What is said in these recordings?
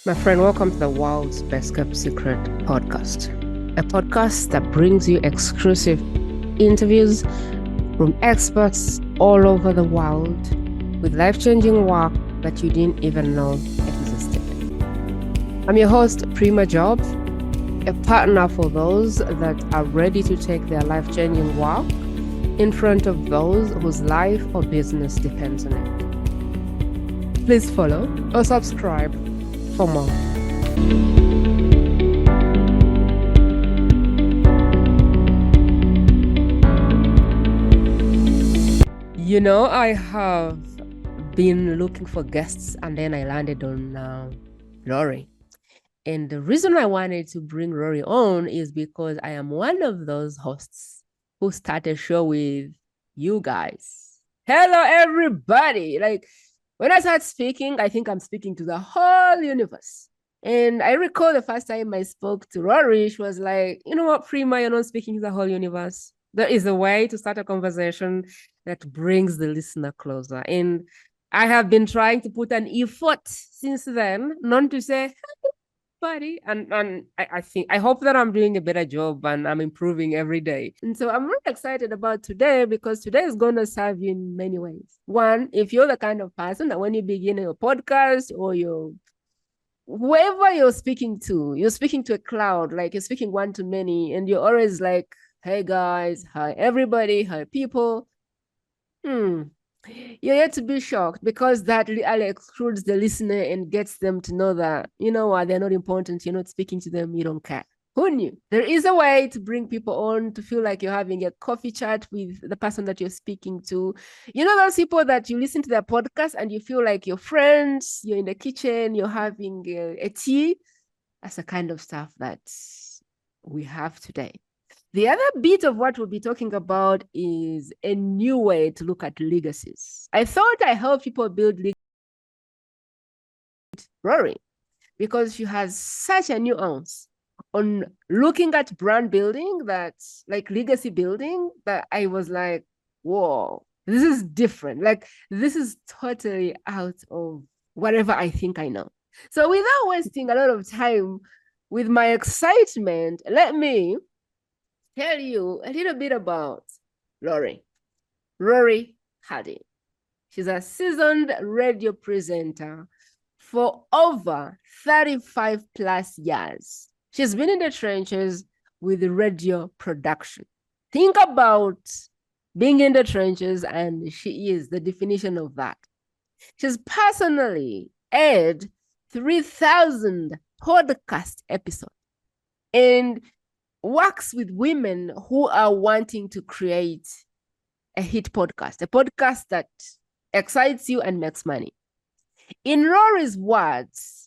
My friend, welcome to the world's best kept secret podcast, a podcast that brings you exclusive interviews from experts all over the world with life-changing work that you didn't even know existed. I'm your host, Prima J, a partner for those that are ready to take their life-changing work in front of those whose life or business depends on it. Please follow or subscribe for more. You know, I have been looking for guests and then I landed on Laurie. And the reason I wanted to bring Laurie on is because I am one of those hosts who started a show with you guys. Hello, everybody. Like, when I start speaking, I think I'm speaking to the whole universe. And I recall the first time I spoke to Laurie, she was like, you know what, Prima, you're not speaking to the whole universe. There is a way to start a conversation that brings the listener closer. And I have been trying to put an effort since then, not to say, buddy. And I hope that I'm doing a better job and I'm improving every day. And so I'm really excited about today because today is going to serve you in many ways. One, if you're the kind of person that when you begin your podcast or whoever you're speaking to a crowd, like you're speaking one to many, and you're always like, hey guys, hi everybody, hi people. You're yet to be shocked because that really excludes the listener and gets them to know that, you know what, they're not important. You're not speaking to them. You don't care. Who knew? There is a way to bring people on to feel like you're having a coffee chat with the person that you're speaking to. You know, those people that you listen to their podcast and you feel like you're friends, you're in the kitchen, you're having a tea. That's the kind of stuff that we have today. The other bit of what we'll be talking about is a new way to look at legacies. I thought I help people build legacies with Laurie because she has such a nuance on looking at brand building, that's like legacy building, that I was like, whoa, this is different. Like, this is totally out of whatever I think I know. So without wasting a lot of time with my excitement, let me tell you a little bit about Laurie Hardie. She's a seasoned radio presenter for over 35 plus years. She's been in the trenches with radio production. Think about being in the trenches, and she is the definition of that. She's personally aired 3,000 podcast episodes and works with women who are wanting to create a hit podcast, a podcast that excites you and makes money. In Laurie's words,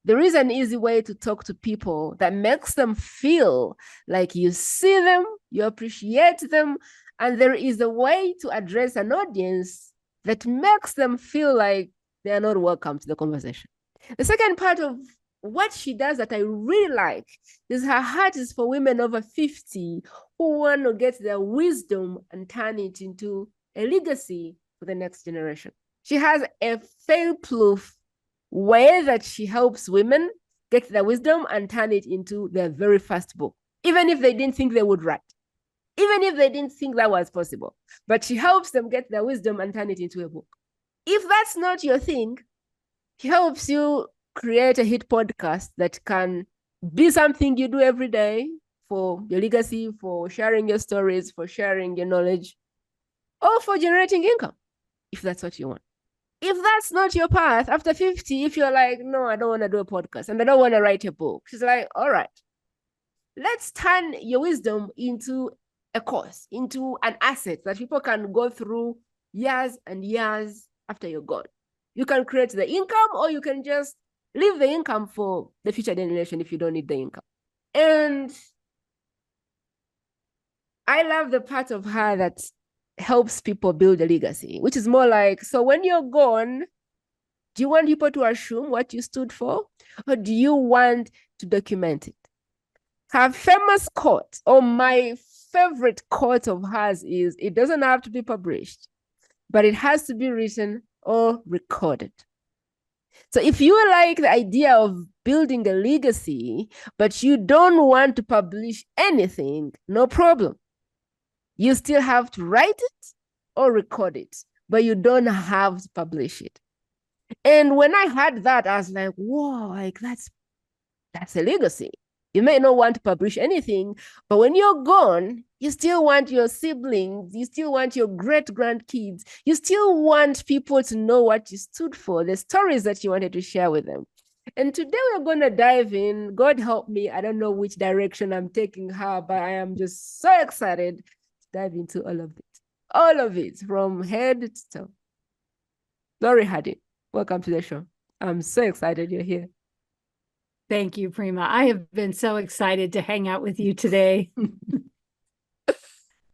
there is an easy way to talk to people that makes them feel like you see them, you appreciate them, and there is a way to address an audience that makes them feel like they are not welcome to the conversation. The second part of what she does that I really like is her heart is for women over 50 who want to get their wisdom and turn it into a legacy for the next generation. She has a fail-proof way that she helps women get their wisdom and turn it into their very first book, even if they didn't think they would write, even if they didn't think that was possible. But she helps them get their wisdom and turn it into a book. If that's not your thing, she helps you create a hit podcast that can be something you do every day for your legacy, for sharing your stories, for sharing your knowledge, or for generating income, if that's what you want. If that's not your path, after 50, if you're like, no, I don't want to do a podcast and I don't want to write a book, she's like, all right, let's turn your wisdom into a course, into an asset that people can go through years and years after you're gone. You can create the income, or you can just leave the income for the future generation if you don't need the income. And I love the part of her that helps people build a legacy, which is more like, so when you're gone, do you want people to assume what you stood for, or do you want to document it? Her famous quote, or my favorite quote of hers, is, it doesn't have to be published, but it has to be written or recorded. So if you like the idea of building a legacy, but you don't want to publish anything, no problem. You still have to write it or record it, but you don't have to publish it. And when I heard that, I was like, whoa, like that's a legacy. You may not want to publish anything, but when you're gone, you still want your siblings, you still want your great grandkids, you still want people to know what you stood for, the stories that you wanted to share with them. And today we're going to dive in. God help me. I don't know which direction I'm taking her, but I am just so excited to dive into all of it from head to toe. Laurie Hardie, welcome to the show. I'm so excited you're here. Thank you, Prima. I have been so excited to hang out with you today.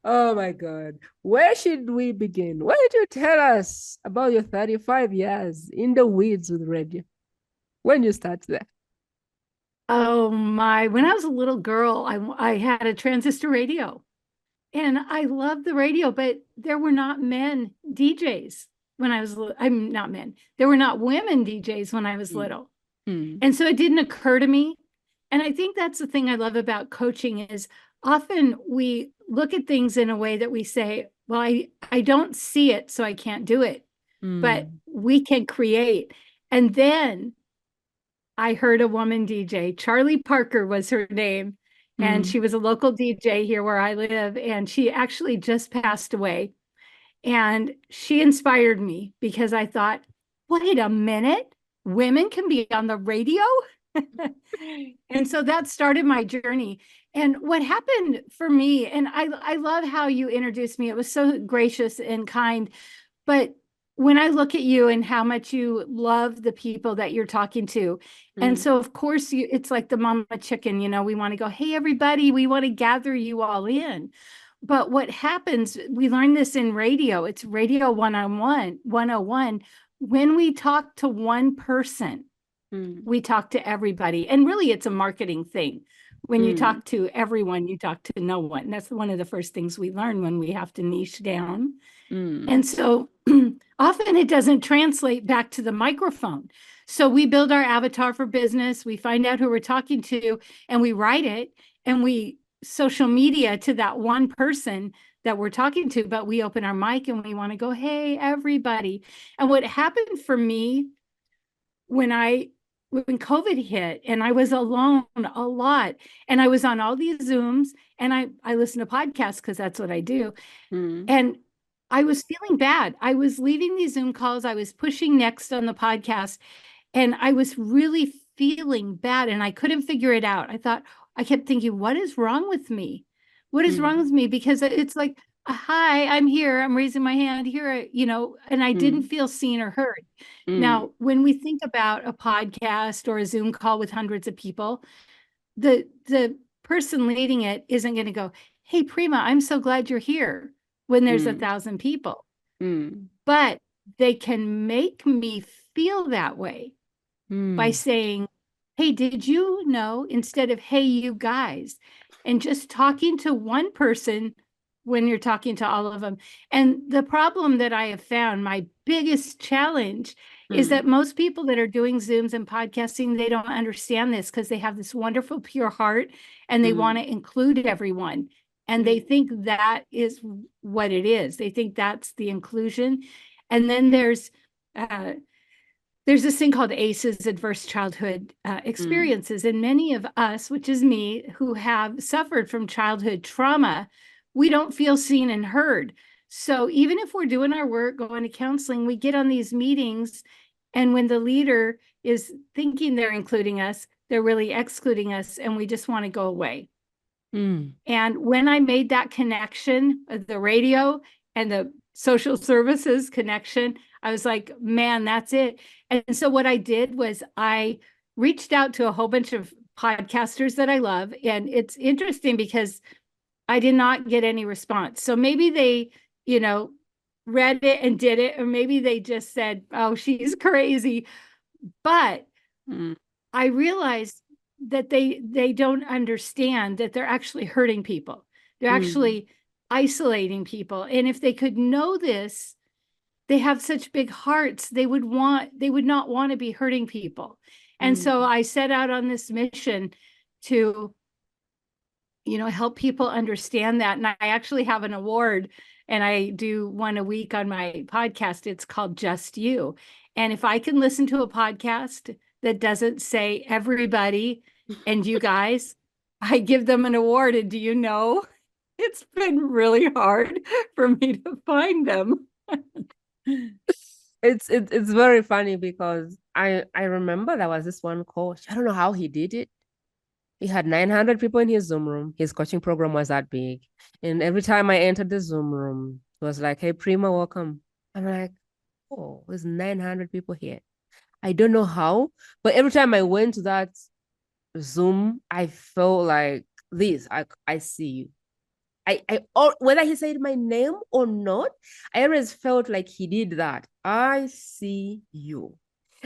Oh my God. Where should we begin? Why don't you tell us about your 35 years in the weeds with radio? When you start there? Oh my, when I was a little girl, I had a transistor radio and I loved the radio, but there were not men DJs when I was, I'm not men. There were not women DJs when I was little. And so it didn't occur to me. And I think that's the thing I love about coaching is often we look at things in a way that we say, well, I don't see it, so I can't do it, but we can create. And then I heard a woman DJ, Charlie Parker was her name. And she was a local DJ here where I live. And she actually just passed away. And she inspired me because I thought, wait a minute, women can be on the radio? And so that started my journey. And what happened for me, and I love how you introduced me. It was so gracious and kind. But when I look at you and how much you love the people that you're talking to, and so of course it's like the mama chicken, we want to go, hey, everybody, we want to gather you all in. But what happens, we learn this in radio, it's radio 101. When we talk to one person, we talk to everybody. And really, it's a marketing thing. When you talk to everyone, you talk to no one. That's one of the first things we learn when we have to niche down. And so often it doesn't translate back to the microphone. So we build our avatar for business. We find out who we're talking to and we write it and we social media to that one person that we're talking to, but we open our mic and we want to go, hey, everybody. And what happened for me when COVID hit and I was alone a lot and I was on all these Zooms and I listen to podcasts because that's what I do. And I was feeling bad. I was leaving these Zoom calls. I was pushing next on the podcast and I was really feeling bad and I couldn't figure it out. I kept thinking, what is wrong with me? What is wrong with me? Because it's like, hi, I'm here. I'm raising my hand here, and I didn't feel seen or heard. Now, when we think about a podcast or a Zoom call with hundreds of people, the person leading it isn't going to go, hey, Prima, I'm so glad you're here when there's 1,000 people. But they can make me feel that way by saying, hey, did you know, instead of, hey, you guys, and just talking to one person when you're talking to all of them. And the problem that I have found, my biggest challenge is that most people that are doing Zooms and podcasting, they don't understand this because they have this wonderful, pure heart and they want to include everyone. And they think that is what it is. They think that's the inclusion. And then there's this thing called ACEs, adverse childhood experiences. And many of us, which is me, who have suffered from childhood trauma, we don't feel seen and heard. So even if we're doing our work, going to counseling, we get on these meetings. And when the leader is thinking they're including us, they're really excluding us. And we just want to go away. And when I made that connection, the radio and the social services connection, I was like, man, that's it. And so what I did was I reached out to a whole bunch of podcasters that I love. And it's interesting because I did not get any response. So maybe they, read it and did it, or maybe they just said, oh, she's crazy. But I realized that they don't understand that they're actually hurting people. They're actually isolating people. And if they could know this, they have such big hearts, they would not want to be hurting people. And so I set out on this mission to, help people understand that. And I actually have an award, and I do one a week on my podcast. It's called Just You. And if I can listen to a podcast that doesn't say everybody and you guys, I give them an award. And do you know, it's been really hard for me to find them. It's very funny because I remember there was this one coach. I don't know how he did it. He had 900 people in his Zoom room. His coaching program was that big. And every time I entered the Zoom room, it was like, hey, Prima, welcome. I'm like, oh, there's 900 people here. I don't know how, but every time I went to that Zoom, I felt like this. I see you. Whether he said my name or not, I always felt like he did that. I see you.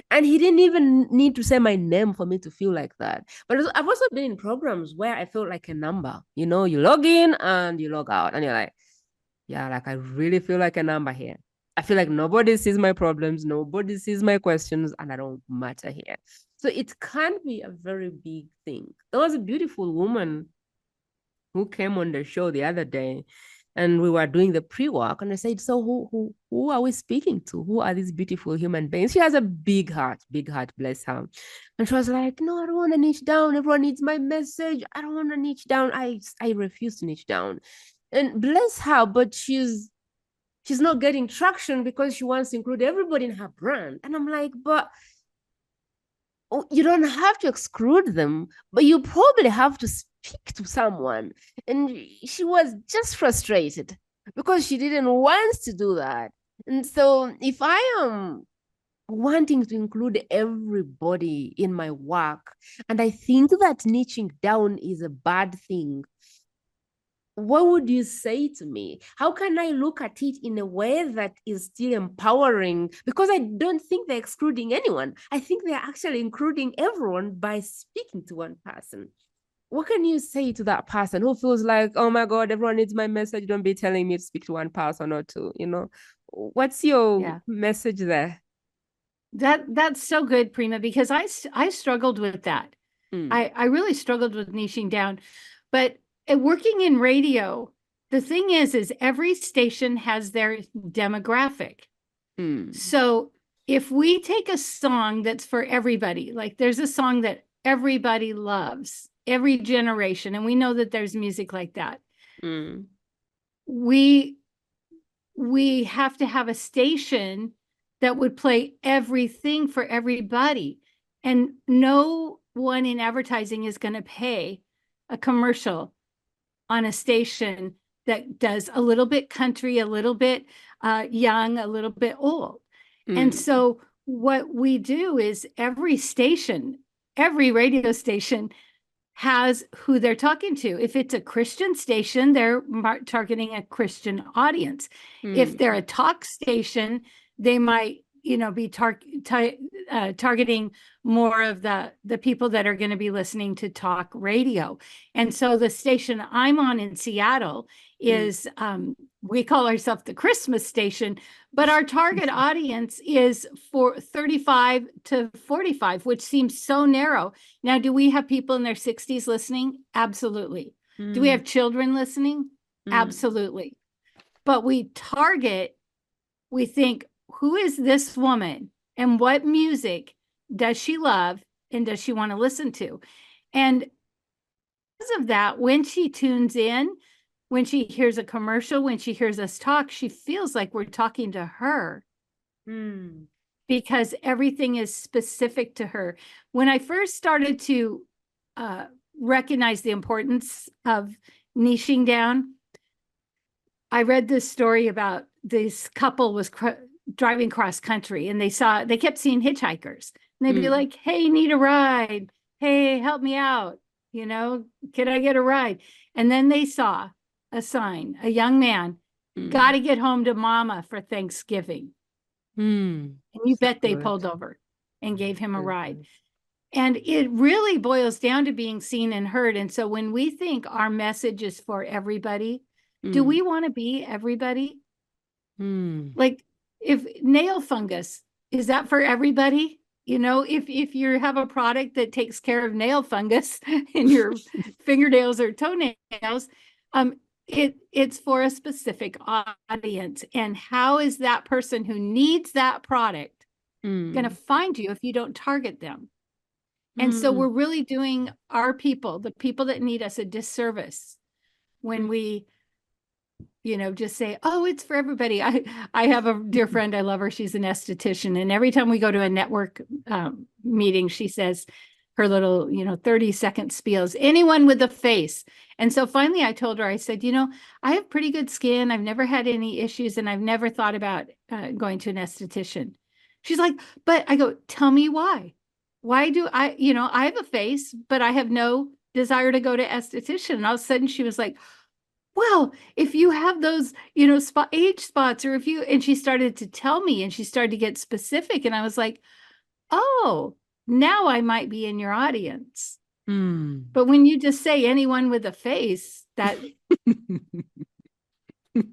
And he didn't even need to say my name for me to feel like that. But I've also been in programs where I felt like a number. You log in and you log out, and you're like, yeah, like I really feel like a number here. I feel like nobody sees my problems, nobody sees my questions, and I don't matter here. So it can be a very big thing. There was a beautiful woman who came on the show the other day, and we were doing the pre-work, and I said, so who are we speaking to? Who are these beautiful human beings? She has a big heart, bless her. And she was like, no, I don't want to niche down. Everyone needs my message. I don't want to niche down. I refuse to niche down. And bless her, but she's not getting traction because she wants to include everybody in her brand. And I'm like, but you don't have to exclude them, but you probably have to speak to someone. And she was just frustrated because she didn't want to do that. And so if I am wanting to include everybody in my work, and I think that niching down is a bad thing, what would you say to me? How can I look at it in a way that is still empowering? Because I don't think they're excluding anyone. I think they're actually including everyone by speaking to one person. What can you say to that person who feels like, oh my God, everyone needs my message. Don't be telling me to speak to one person or two, What's your message there? That's so good, Prima, because I struggled with that. I really struggled with niching down, but working in radio, the thing is every station has their demographic. So if we take a song that's for everybody, like there's a song that everybody loves, every generation, and we know that there's music like that. We have to have a station that would play everything for everybody. And no one in advertising is going to pay a commercial on a station that does a little bit country, a little bit young, a little bit old. And so what we do is every radio station has who they're talking to. If it's a Christian station, they're targeting a Christian audience. If they're a talk station, they might, be targeting more of the people that are going to be listening to talk radio. And so the station I'm on in Seattle is, we call ourselves the Christmas station, but our target audience is for 35 to 45, which seems so narrow. Now, do we have people in their 60s listening? Absolutely. Do we have children listening? Absolutely. But we think, who is this woman and what music does she love and does she want to listen to? And because of that, when she tunes in, when she hears a commercial, when she hears us talk, she feels like we're talking to her because everything is specific to her. When I first started to recognize the importance of niching down, I read this story about this couple was driving cross country, and they kept seeing hitchhikers, and they'd be like, hey, need a ride? Hey, help me out. Can I get a ride? And then they saw a sign, a young man, got to get home to mama for Thanksgiving. And you bet they pulled over and gave him a ride. And it really boils down to being seen and heard. And so when we think our message is for everybody, do we want to be everybody? Like, if nail fungus, is that for everybody? You know, if you have a product that takes care of nail fungus in your fingernails or toenails, it's for a specific audience. And how is that person who needs that product going to find you if you don't target them? And so we're really doing our people, the people that need us, a disservice when we, you know, just say, oh, it's for everybody. I have a dear friend, I love her, she's an esthetician, and every time we go to a network meeting, she says her little, you know, 30-second spiels, anyone with a face. And so finally I told her, I said, you know, I have pretty good skin, I've never had any issues, and I've never thought about going to an esthetician. She's like, but I go, tell me why. Why do I, you know, I have a face, but I have no desire to go to esthetician. And all of a sudden she was like, well, if you have those, you know, age spots, or if you, and she started to tell me, and she started to get specific. And I was like, oh, now I might be in your audience. But when you just say anyone with a face, that give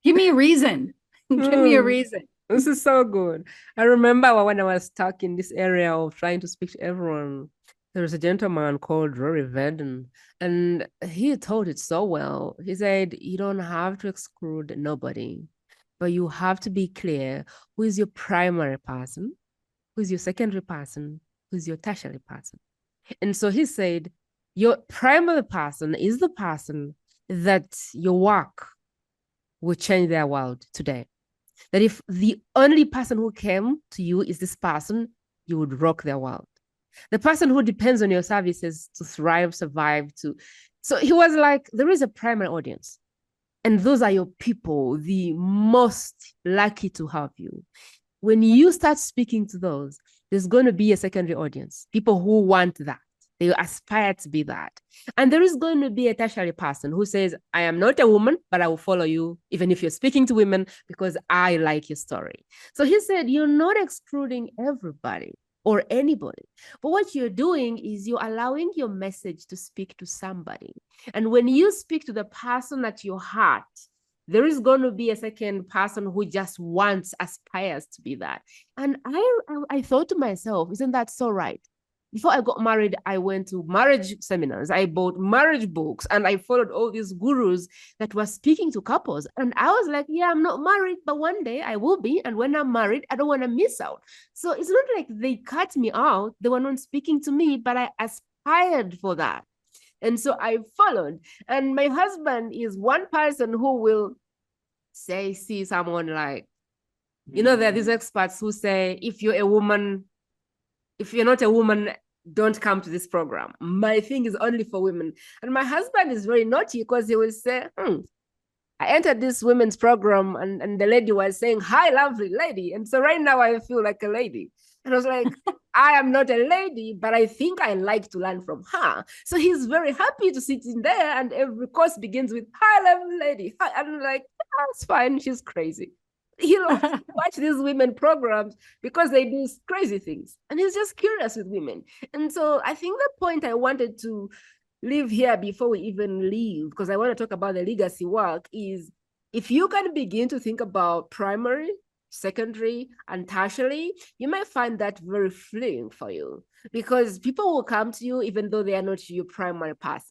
me a reason. Give me a reason. This is so good. I remember when I was stuck in this area of trying to speak to everyone, there was a gentleman called Laurie Hardie, and he told it so well. He said, you don't have to exclude nobody, but you have to be clear who is your primary person, who is your secondary person, who is your tertiary person. And so he said, your primary person is the person that your work will change their world today. That if the only person who came to you is this person, you would rock their world. The person who depends on your services to thrive, survive, to. So he was like, there is a primary audience. And those are your people, the most lucky to have you. When you start speaking to those, there's going to be a secondary audience, people who want that. They aspire to be that. And there is going to be a tertiary person who says, I am not a woman, but I will follow you, even if you're speaking to women, because I like your story. So he said, you're not excluding everybody or anybody. But what you're doing is you're allowing your message to speak to somebody. And when you speak to the person at your heart, there is going to be a second person who just aspires to be that. And I thought to myself, isn't that so right? Before I got married, I went to marriage seminars. I bought marriage books, and I followed all these gurus that were speaking to couples. And I was like, yeah, I'm not married, but one day I will be. And when I'm married, I don't want to miss out. So it's not like they cut me out. They were not speaking to me, but I aspired for that. And so I followed. And my husband is one person who will see someone like, you know, there are these experts who say, if you're not a woman, don't come to this program. My thing is only for women. And my husband is very naughty because he will say, I entered this women's program, and the lady was saying, hi, lovely lady. And so right now I feel like a lady. And I was like, I am not a lady, but I think I like to learn from her. So he's very happy to sit in there, and every course begins with, hi, lovely lady. Hi. And I'm like, that's fine. She's crazy. He loves to watch these women programs because they do crazy things. And he's just curious with women. And so I think the point I wanted to leave here before we even leave, because I want to talk about the legacy work, is if you can begin to think about primary, secondary, and tertiary, you might find that very freeing for you, because people will come to you even though they are not your primary person.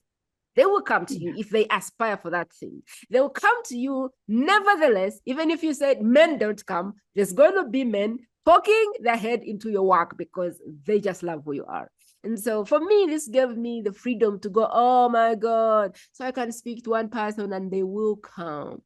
They will come to you if they aspire for that thing. They will come to you nevertheless, even if you said men don't come, there's going to be men poking their head into your work because they just love who you are. And so for me, this gave me the freedom to go, oh my God, so I can speak to one person and they will come.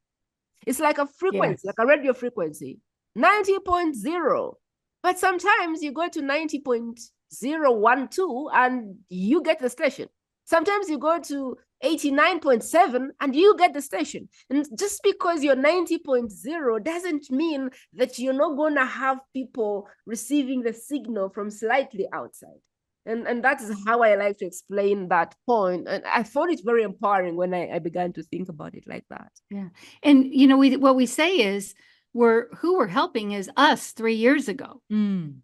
It's like a frequency, like a radio frequency, 90.0. But sometimes you go to 90.012 and you get the station. Sometimes you go to 89.7 and you get the station. And just because you're 90.0 doesn't mean that you're not going to have people receiving the signal from slightly outside. And that is how I like to explain that point. And I thought it very empowering when I began to think about it like that. Yeah. And, you know, what we say is who we're helping is us 3 years ago. And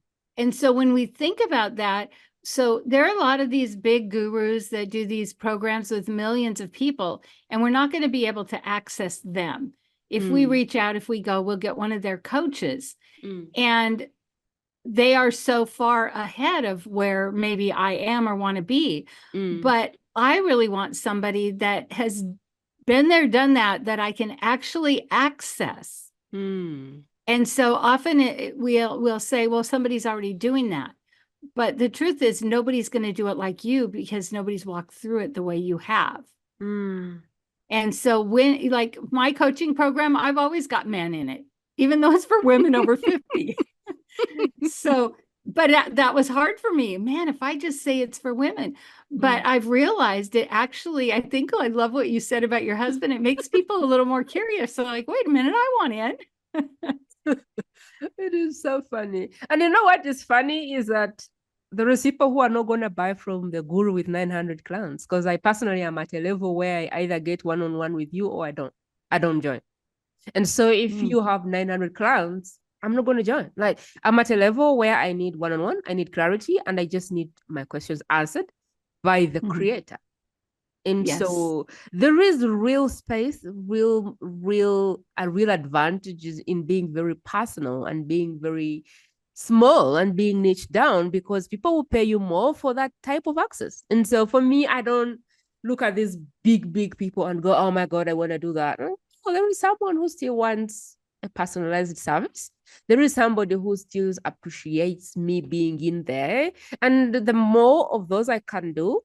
so when we think about that, so there are a lot of these big gurus that do these programs with millions of people, and we're not going to be able to access them. If we reach out, if we go, we'll get one of their coaches. And they are so far ahead of where maybe I am or want to be. But I really want somebody that has been there, done that, that I can actually access. And so often we'll say, well, somebody's already doing that. But the truth is, nobody's going to do it like you because nobody's walked through it the way you have. And so when, like my coaching program, I've always got men in it, even though it's for women over 50. So, but that was hard for me. Man, if I just say it's for women. But I've realized it actually, I think I love what you said about your husband. It makes people a little more curious. So like, wait a minute, I want in. It is so funny. And you know what is funny is that there is people who are not going to buy from the guru with 900 clients, because I personally am at a level where I either get one-on-one with you or I don't join. And so if you have 900 clients, I'm not going to join. Like, I'm at a level where I need one-on-one, I need clarity, and I just need my questions answered by the creator. And so there is real space, a real advantages in being very personal and being very small and being niche down, because people will pay you more for that type of access. And so for me, I don't look at these big people and go, oh my God, I want to do that. Well, there is someone who still wants a personalized service. There is somebody who still appreciates me being in there. And the more of those I can do,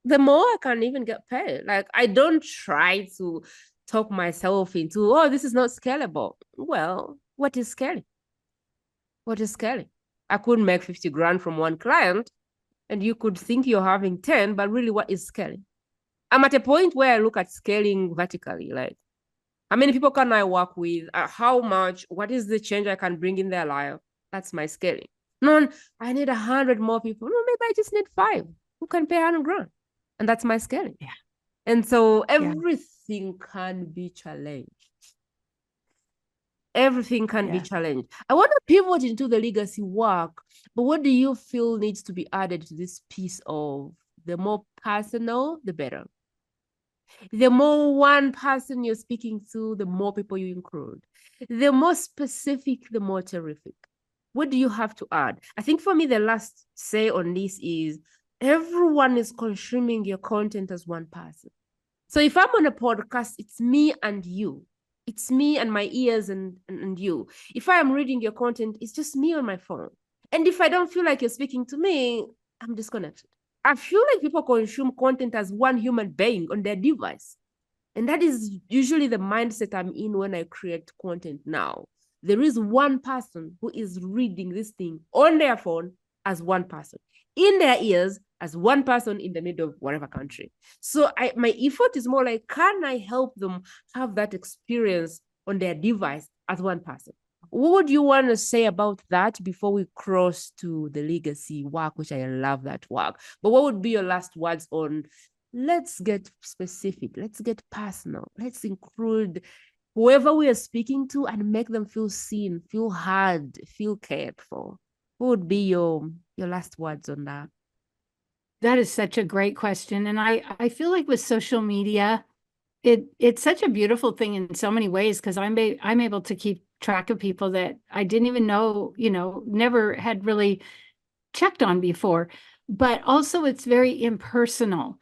the more I can even get paid. Like, I don't try to talk myself into, oh, this is not scalable. Well, what is scaling? What is scaling? I could make 50 grand from one client, and you could think you're having 10, but really, what is scaling? I'm at a point where I look at scaling vertically. Like, how many people can I work with? How much? What is the change I can bring in their life? That's my scaling. No, I need 100 more people. No, maybe I just need 5 who can pay 100 grand. And that's my scaling. And so everything can be challenged. Everything can be challenged. I want to pivot into the legacy work, but what do you feel needs to be added to this piece of the more personal, the better? The more one person you're speaking to, the more people you include. The more specific, the more terrific. What do you have to add? I think for me, the last say on this is everyone is consuming your content as one person. So if I'm on a podcast, it's me and you. It's me and my ears and you. If I am reading your content, it's just me on my phone. And if I don't feel like you're speaking to me, I'm disconnected. I feel like people consume content as one human being on their device. And that is usually the mindset I'm in when I create content now. There is one person who is reading this thing on their phone as one person, in their ears as one person in the middle of whatever country. So my effort is more like, can I help them have that experience on their device as one person? What would you want to say about that before we cross to the legacy work, which I love that work? But what would be your last words on, let's get specific, let's get personal, let's include whoever we are speaking to and make them feel seen, feel heard, feel cared for? What would be your last words on that? That is such a great question. And I feel like with social media, it's such a beautiful thing in so many ways, because I'm able to keep track of people that I didn't even know, never had really checked on before. But also it's very impersonal.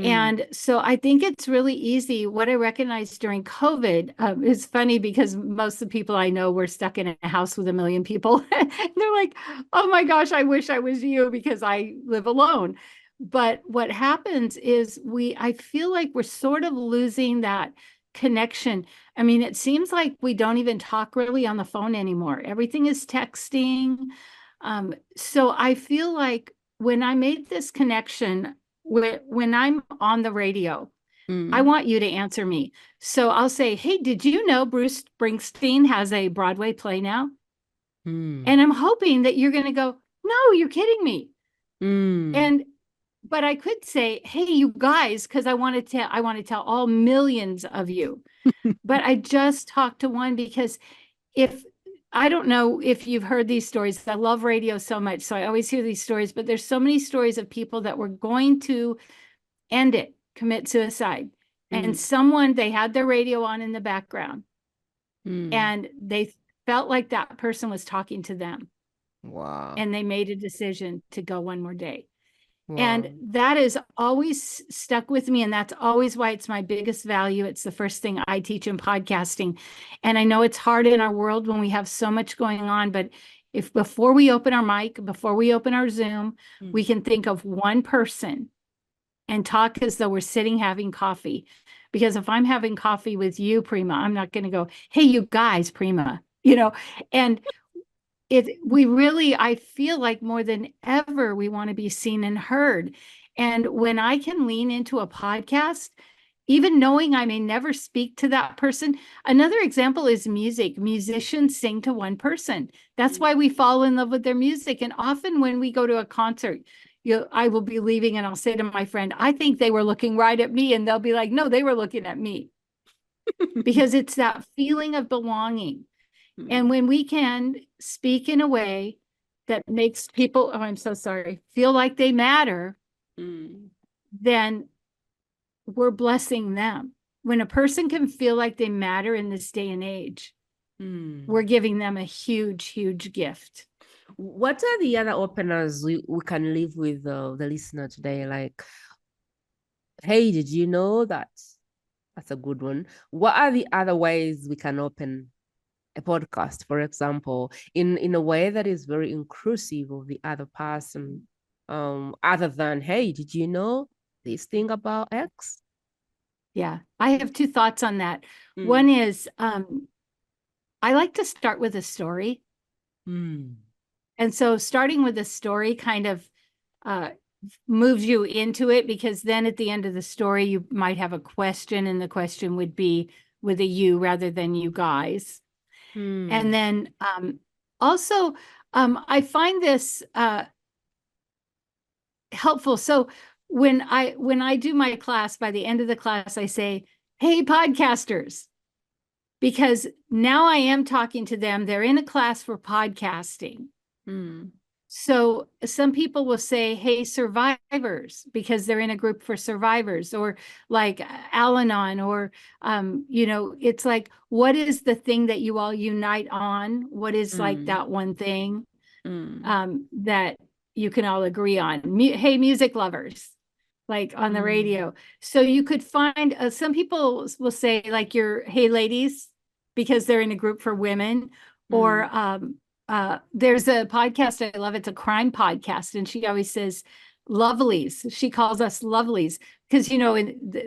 And so I think it's really easy. What I recognized during COVID is funny, because most of the people I know were stuck in a house with a million people. They're like, oh my gosh, I wish I was you, because I live alone. But what happens is I feel like we're sort of losing that connection. I mean, it seems like we don't even talk really on the phone anymore. Everything is texting. So I feel like when I made this connection, when I'm on the radio, I want you to answer me. So I'll say, hey, did you know Bruce Springsteen has a Broadway play now? And I'm hoping that you're going to go, no, you're kidding me. But I could say, hey, you guys, because I want to tell all millions of you. But I just talked to one, because I don't know if you've heard these stories. I love radio so much, so I always hear these stories, but there's so many stories of people that were going to end it, commit suicide. And they had their radio on in the background, and they felt like that person was talking to them. Wow. And they made a decision to go one more day. And Wow. that is always stuck with me. And that's always why it's my biggest value. It's the first thing I teach in podcasting. And I know it's hard in our world when we have so much going on, but if before we open our mic, before we open our Zoom, we can think of one person and talk as though we're sitting having coffee. Because if I'm having coffee with you, Prima, I'm not going to go, hey, you guys, Prima, and we really, I feel like more than ever, we want to be seen and heard. And when I can lean into a podcast, even knowing I may never speak to that person. Another example is music. Musicians sing to one person. That's why we fall in love with their music. And often when we go to a concert, I will be leaving and I'll say to my friend, I think they were looking right at me. And they'll be like, no, they were looking at me. Because it's that feeling of belonging. And when we can speak in a way that makes people, oh, I'm so sorry, feel like they matter, then we're blessing them. When a person can feel like they matter in this day and age, we're giving them a huge, huge gift. What are the other openers we can leave with the listener today? Like, hey, did you know that? That's a good one. What are the other ways we can open a podcast, for example, in a way that is very inclusive of the other person, other than, hey, did you know this thing about X? Yeah, I have two thoughts on that. One is I like to start with a story. And so starting with a story kind of moves you into it, because then at the end of the story, you might have a question, and the question would be with a you rather than you guys. And then also, I find this helpful. So when I do my class, by the end of the class, I say, hey, podcasters, because now I am talking to them. They're in a class for podcasting. So some people will say, hey, survivors, because they're in a group for survivors, or like Al-Anon, or, it's like, what is the thing that you all unite on? What is like that one thing that you can all agree on? Hey, music lovers, like on the radio. So you could find, some people will say like hey, ladies, because they're in a group for women, or there's a podcast I love. It's a crime podcast. And she always says lovelies. She calls us lovelies because,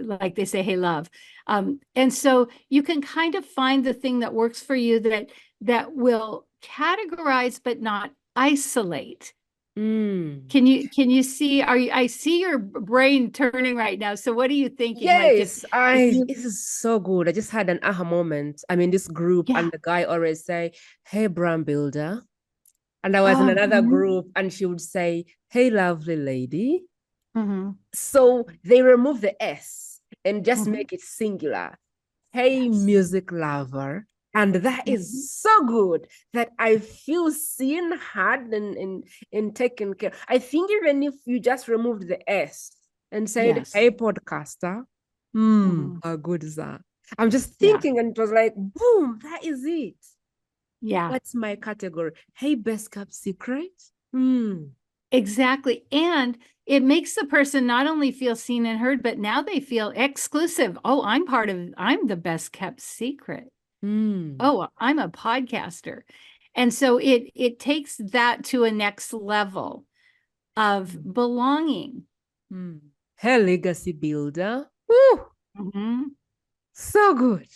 like they say, hey, love. And so you can kind of find the thing that works for you that will categorize, but not isolate. Can you see, I see your brain turning right now. So what are you thinking? Yes, if this is so good. I just had an aha moment. I'm in this group yeah. and the guy always say, hey, brand builder. And I was in Oh, another group and she would say, hey, lovely lady. mm-hmm. So they remove the S and just make it singular. Hey, Yes. music lover. And that is so good that I feel seen, heard, and taken care. I think even if you just removed the S and said, Yes. hey, podcaster, how good is that? I'm just Yeah. thinking, and it was like, boom, that is it. Yeah. What's my category? Hey, best kept secret. Exactly. And it makes the person not only feel seen and heard, but now they feel exclusive. Oh, I'm the best kept secret. Oh, I'm a podcaster. And so it takes that to a next level of belonging. Hey, legacy builder. Woo! So good.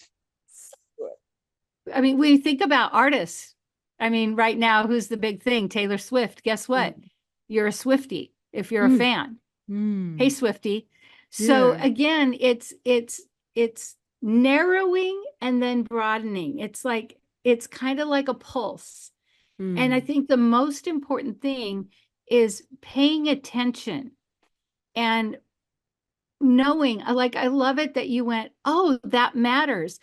I mean, we think about artists. I mean, right now, who's the big thing? Taylor Swift. Guess what? You're a Swiftie if you're a fan. Hey, Swiftie. So again, it's narrowing and then broadening. It's kind of like a pulse. And I think the most important thing is paying attention and knowing, like, I love it that you went, oh, that matters.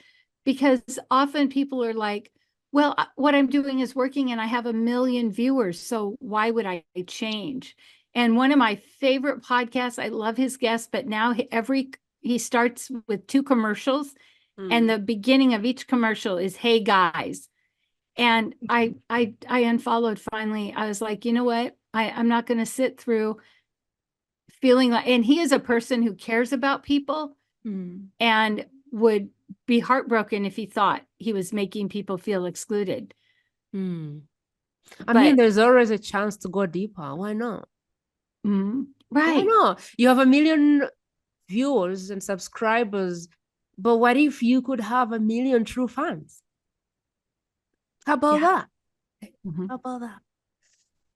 Because often people are like, well, what I'm doing is working and I have 1 million viewers. So why would I change? And one of my favorite podcasts, I love his guests, but now he starts with 2 commercials, and the beginning of each commercial is, hey guys. And I unfollowed finally. I was like, you know what? I'm not going to sit through feeling like, and he is a person who cares about people and would be heartbroken if he thought he was making people feel excluded. I mean, But there's always a chance to go deeper. Why not? Why right. not? You have a million viewers and subscribers, but what if you could have a million true fans? How about Yeah. that? Mm-hmm. How about that?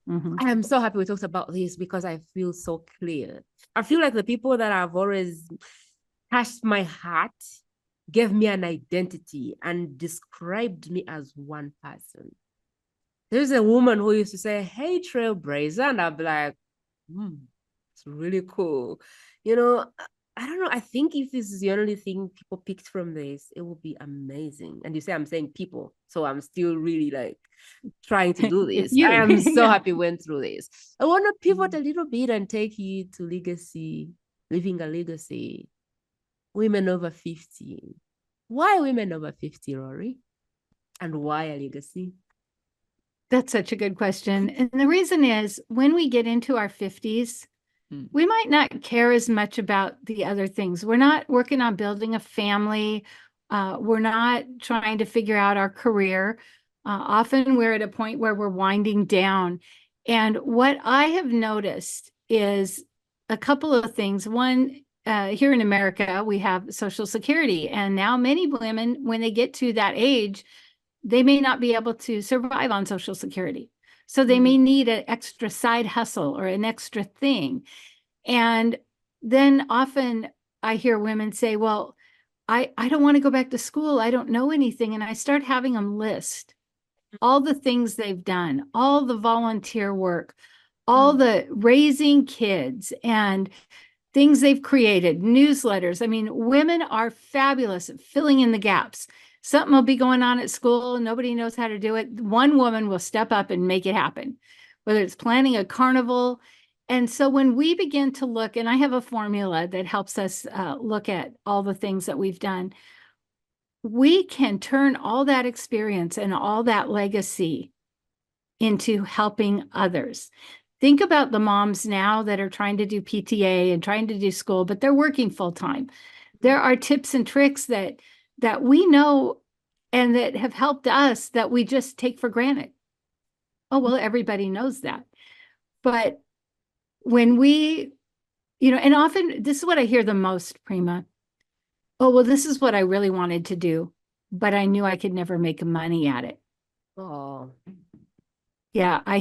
Mm-hmm. I am so happy we talked about this because I feel so clear. I feel like the people that have always touched my heart gave me an identity and described me as one person. There's a woman who used to say, "Hey, Trailblazer," and I'd be like, it's really cool. You know, I don't know. I think if this is the only thing people picked from this, it would be amazing. And you say I'm saying people, so I'm still really like trying to do this. I You. am so Yeah. happy we went through this. I want to pivot a little bit and take you to legacy, living a legacy, women over 50. Why women over 50, Rory? And why a legacy? That's such a good question. And the reason is when we get into our 50s, we might not care as much about the other things. We're not working on building a family. We're not trying to figure out our career. Often we're at a point where we're winding down. And what I have noticed is a couple of things. One, here in America, we have Social Security. And now many women, when they get to that age, they may not be able to survive on Social Security. So they may need an extra side hustle or an extra thing. And then often I hear women say, well, I don't want to go back to school. I don't know anything. And I start having them list all the things they've done, all the volunteer work, all the raising kids and things they've created, newsletters. I mean, women are fabulous at filling in the gaps. Something will be going on at school and nobody knows how to do it. One woman will step up and make it happen, whether it's planning a carnival. And so when we begin to look, and I have a formula that helps us look at all the things that we've done, we can turn all that experience and all that legacy into helping others. Think about the moms now that are trying to do PTA and trying to do school, but they're working full time. There are tips and tricks that we know and that have helped us that we just take for granted. Oh, well, everybody knows that. But when we, and often this is what I hear the most, Prima. Oh, well, this is what I really wanted to do, but I knew I could never make money at it. Oh, Yeah, I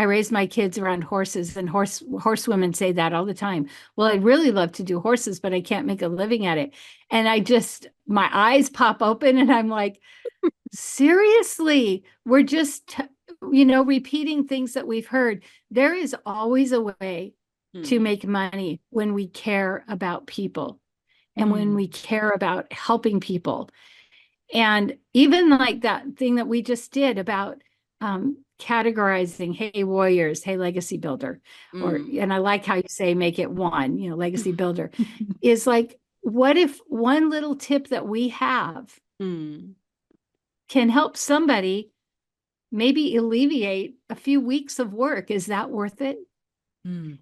raised my kids around horses, and horsewomen say that all the time. Well, I'd really love to do horses, but I can't make a living at it. And my eyes pop open and I'm like, seriously, we're just, repeating things that we've heard. There is always a way to make money when we care about people and when we care about helping people. And even like that thing that we just did about categorizing, hey, warriors, hey, legacy builder, and I like how you say make it one, legacy builder, is like, what if one little tip that we have can help somebody maybe alleviate a few weeks of work? Is that worth it?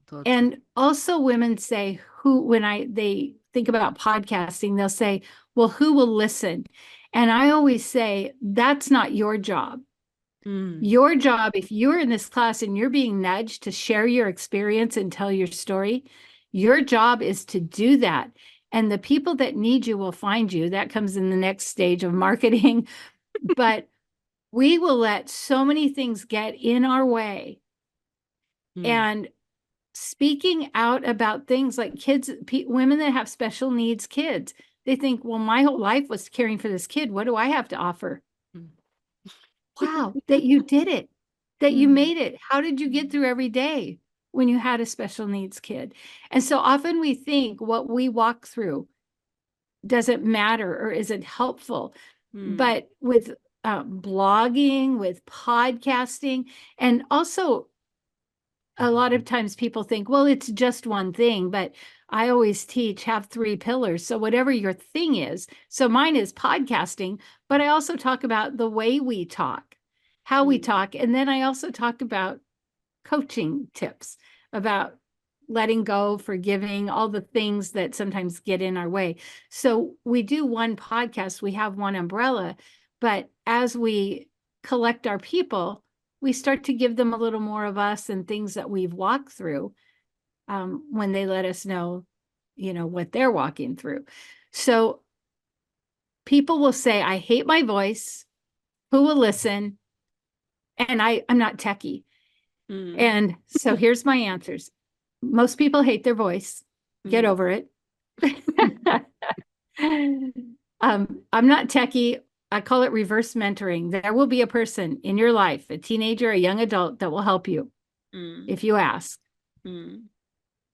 totally. And also women say they think about podcasting, they'll say, well, who will listen? And I always say, that's not your job. Your job, if you're in this class and you're being nudged to share your experience and tell your story, your job is to do that. And the people that need you will find you. That comes in the next stage of marketing. But we will let so many things get in our way. And speaking out about things like kids, women that have special needs kids, they think, well, my whole life was caring for this kid. What do I have to offer? Wow, that you did it, that you made it. How did you get through every day when you had a special needs kid? And so often we think what we walk through doesn't matter or isn't helpful. But with blogging, with podcasting, and also a lot of times people think, well, it's just one thing, but I always teach have 3 pillars. So whatever your thing is, so mine is podcasting, but I also talk about the way we talk, how we talk. And then I also talk about coaching tips about letting go, forgiving, all the things that sometimes get in our way. So we do one podcast, we have one umbrella, but as we collect our people, we start to give them a little more of us and things that we've walked through when they let us know, what they're walking through. So people will say, I hate my voice. Who will listen? And I'm not techie. And so here's my answers. Most people hate their voice. Get over it. I'm not techie. I call it reverse mentoring. There will be a person in your life, a teenager, a young adult, that will help you if you ask.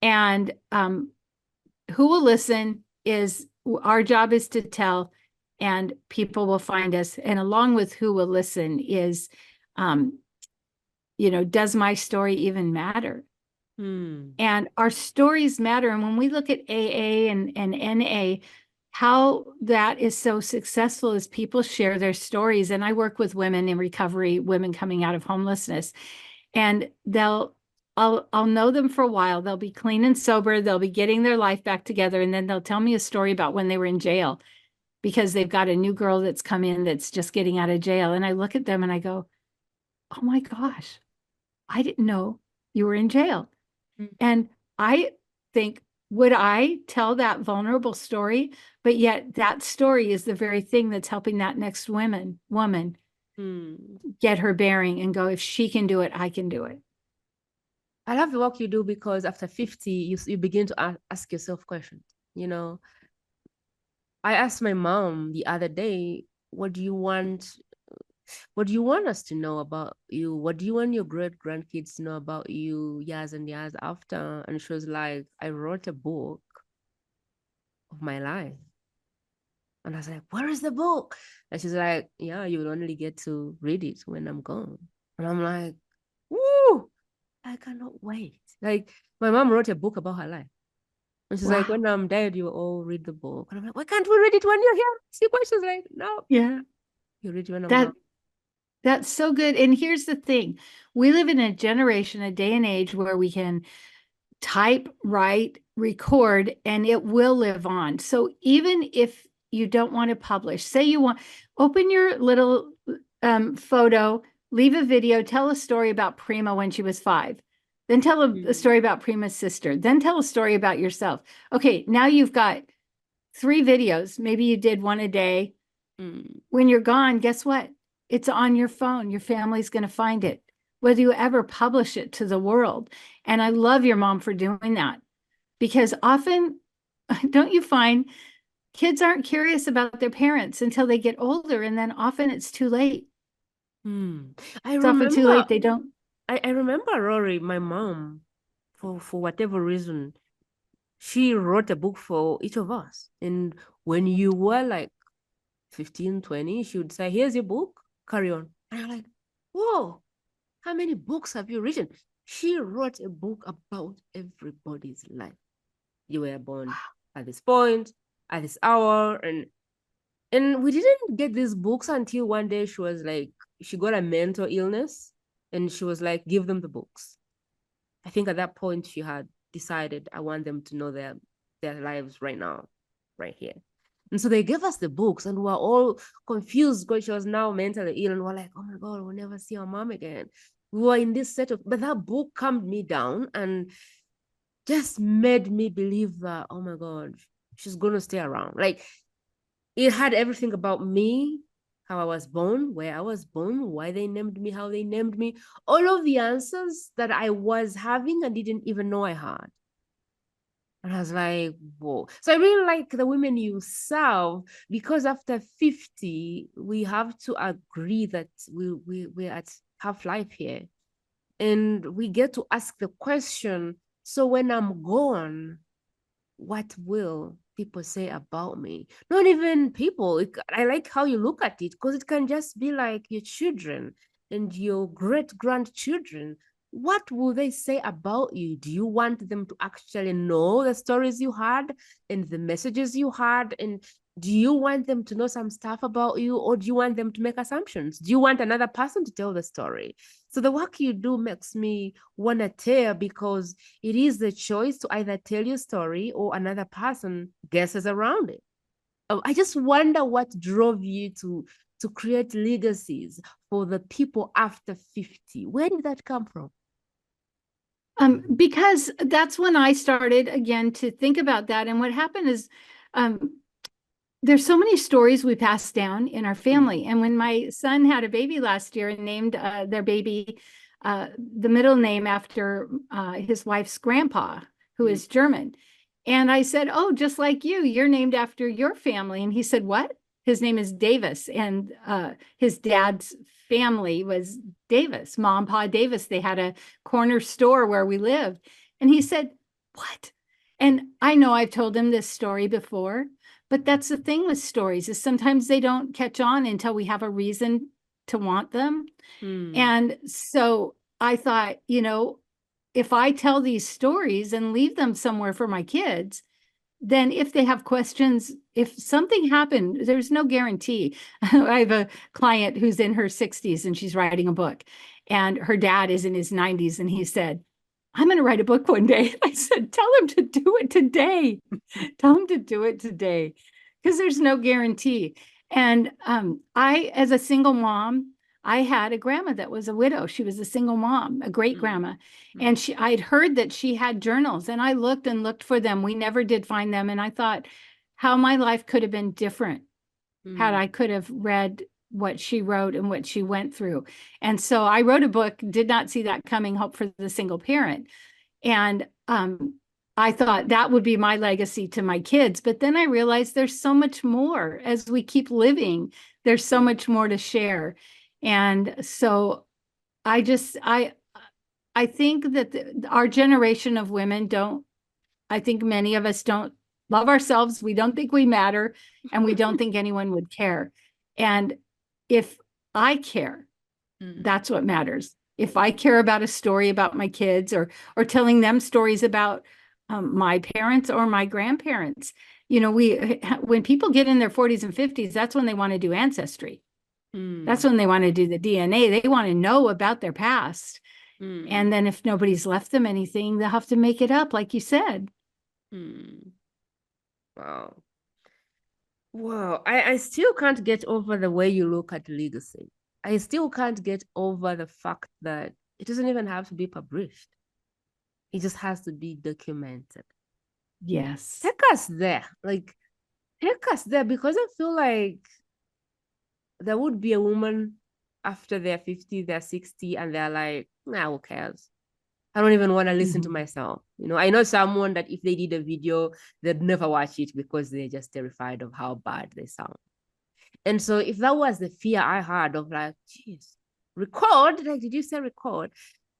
And who will listen is our job is to tell, and people will find us. And along with who will listen is, does my story even matter? And our stories matter. And when we look at AA and NA, how that is so successful is people share their stories. And I work with women in recovery, women coming out of homelessness, and I'll know them for a while. They'll be clean and sober. They'll be getting their life back together. And then they'll tell me a story about when they were in jail because they've got a new girl that's come in that's just getting out of jail. And I look at them and I go, oh my gosh, I didn't know you were in jail. And I think, would I tell that vulnerable story? But yet that story is the very thing that's helping that next woman get her bearing and go, if she can do it, I can do it. I love the work you do because after 50, you begin to ask yourself questions. I asked my mom the other day, what do you want us to know about you? What do you want your great grandkids to know about you years and years after? And she was like, I wrote a book of my life. And I was like, where is the book? And she's like, yeah, you will only get to read it when I'm gone. And I'm like, woo, I cannot wait. Like, my mom wrote a book about her life. And she's like, when I'm dead, you all read the book. And I'm like, why can't we read it when you're here? See questions like, no. Yeah. You read it when I'm gone. That's so good. And here's the thing. We live in a generation, a day and age where we can type, write, record, and it will live on. So even if you don't want to publish, say you want, open your little photo, leave a video, tell a story about Prima when she was 5. Then tell a story about Prima's sister. Then tell a story about yourself. Okay, now you've got 3 videos. Maybe you did one a day. When you're gone, guess what? It's on your phone. Your family's going to find it, whether you ever publish it to the world. And I love your mom for doing that, because often, don't you find kids aren't curious about their parents until they get older, and then often it's too late. It's often too late. They don't. I remember Rory, my mom, for whatever reason, she wrote a book for each of us. And when you were like 15, 20, she would say, here's your book, carry on. And I'm like, whoa, how many books have you written? She wrote a book about everybody's life. You were born at this point, at this hour. And we didn't get these books until one day she was like, she got a mental illness and she was like, give them the books. I think at that point she had decided, I want them to know their lives right now, right here. And so they gave us the books and we were all confused because she was now mentally ill and we're like, oh my God, we'll never see our mom again. We were in this set of, but that book calmed me down and just made me believe that, oh my God, she's going to stay around. Like, it had everything about me, how I was born, where I was born, why they named me, how they named me, all of the answers that I was having and didn't even know I had. And I was like, whoa. So I really like the women you serve, because after 50, we have to agree that we're at half life here. And we get to ask the question, so when I'm gone, what will people say about me? Not even people. I like how you look at it, because it can just be like your children and your great grandchildren. what will they say about you? Do you want them to actually know the stories you had and the messages you had? And do you want them to know some stuff about you, or do you want them to make assumptions? Do you want another person to tell the story? So the work you do makes me want to tell, because it is the choice to either tell your story or another person guesses around it. I just wonder what drove you to create legacies for the people after 50. Where did that come from? Because that's when I started again to think about that. And what happened is, there's so many stories we passed down in our family. And when my son had a baby last year and named their baby the middle name after his wife's grandpa, who is German. And I said, oh, just like you're named after your family. And he said, what? His name is Davis. And his dad's family was Davis, Mom, Pa Davis. They had a corner store where we lived. And he said, what? And I know I've told him this story before, but that's the thing with stories, is sometimes they don't catch on until we have a reason to want them. And so I thought, if I tell these stories and leave them somewhere for my kids, then if they have questions, if something happened, there's no guarantee. I have a client who's in her 60s and she's writing a book, and her dad is in his 90s. And he said, I'm going to write a book one day. I said, tell him to do it today. Tell him to do it today, because there's no guarantee. And as a single mom, I had a grandma that was a widow. She was a single mom, a great grandma. And I'd heard that she had journals, and I looked and looked for them. We never did find them. And I thought how my life could have been different had I could have read what she wrote and what she went through. And so I wrote a book, did not see that coming, Hope for the Single Parent. And I thought that would be my legacy to my kids. But then I realized there's so much more as we keep living. There's so much more to share. And so I think that our generation of women I think many of us don't love ourselves. We don't think we matter, and we don't think anyone would care. And if I care, that's what matters. If I care about a story about my kids, or telling them stories about my parents or my grandparents, when people get in their 40s and 50s, that's when they want to do ancestry. That's when they want to do the DNA. They want to know about their past. And then if nobody's left them anything, they'll have to make it up, like you said. Wow. Wow. I still can't get over the way you look at legacy. I still can't get over the fact that it doesn't even have to be published. It just has to be documented. Yes. Take us there. Take us there, because I feel like there would be a woman after they're 50, they're 60, and they're like, nah, who cares? I don't even want to listen to myself. I know someone that if they did a video, they'd never watch it because they're just terrified of how bad they sound. And so if that was the fear I had of like, geez, record, like, did you say record?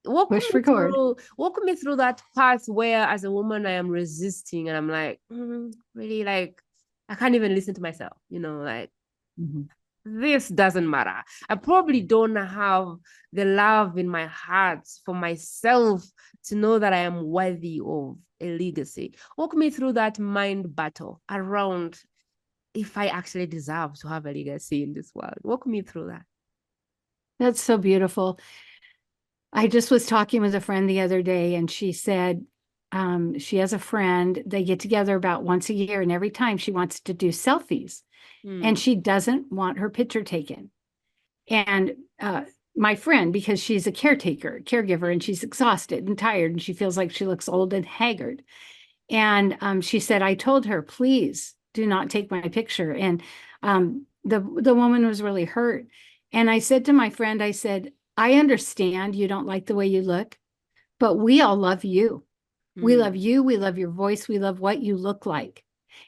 Push record. Walk me through that path where as a woman I am resisting, and I'm like, really, like, I can't even listen to myself, like, this doesn't matter. I probably don't have the love in my heart for myself to know that I am worthy of a legacy. Walk me through that mind battle around if I actually deserve to have a legacy in this world. Walk me through that. That's so beautiful. I just was talking with a friend the other day, and she said she has a friend. They get together about once a year, and every time she wants to do selfies. And she doesn't want her picture taken. And my friend, because she's a caregiver, and she's exhausted and tired, and she feels like she looks old and haggard. And she said, I told her, please do not take my picture. And the woman was really hurt. And I said to my friend, I said, I understand you don't like the way you look, but we all love you. We love you. We love your voice. We love what you look like.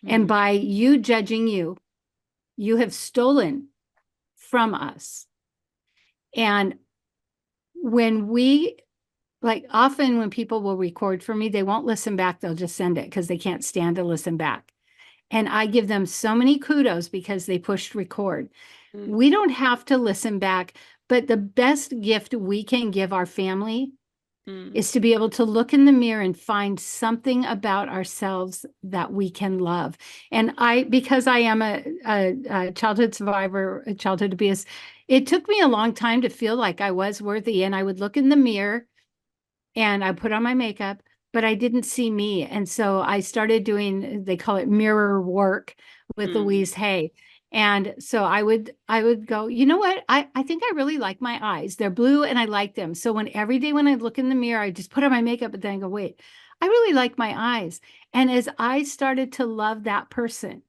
And by you judging you, you have stolen from us. And when often when people will record for me, they won't listen back. They'll just send it because they can't stand to listen back. And I give them so many kudos because they pushed record. We don't have to listen back, but the best gift we can give our family is to be able to look in the mirror and find something about ourselves that we can love. And because I am a childhood survivor, a childhood abuse, it took me a long time to feel like I was worthy. And I would look in the mirror and I put on my makeup, but I didn't see me. And so I started doing, they call it mirror work with Louise Hay. And so I would go, you know what? I think I really like my eyes. They're blue and I like them. So every day when I look in the mirror, I just put on my makeup, but then I go, wait, I really like my eyes. And as I started to love that person,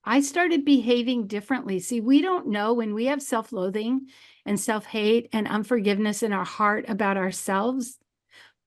I started behaving differently. See, we don't know when we have self-loathing and self-hate and unforgiveness in our heart about ourselves,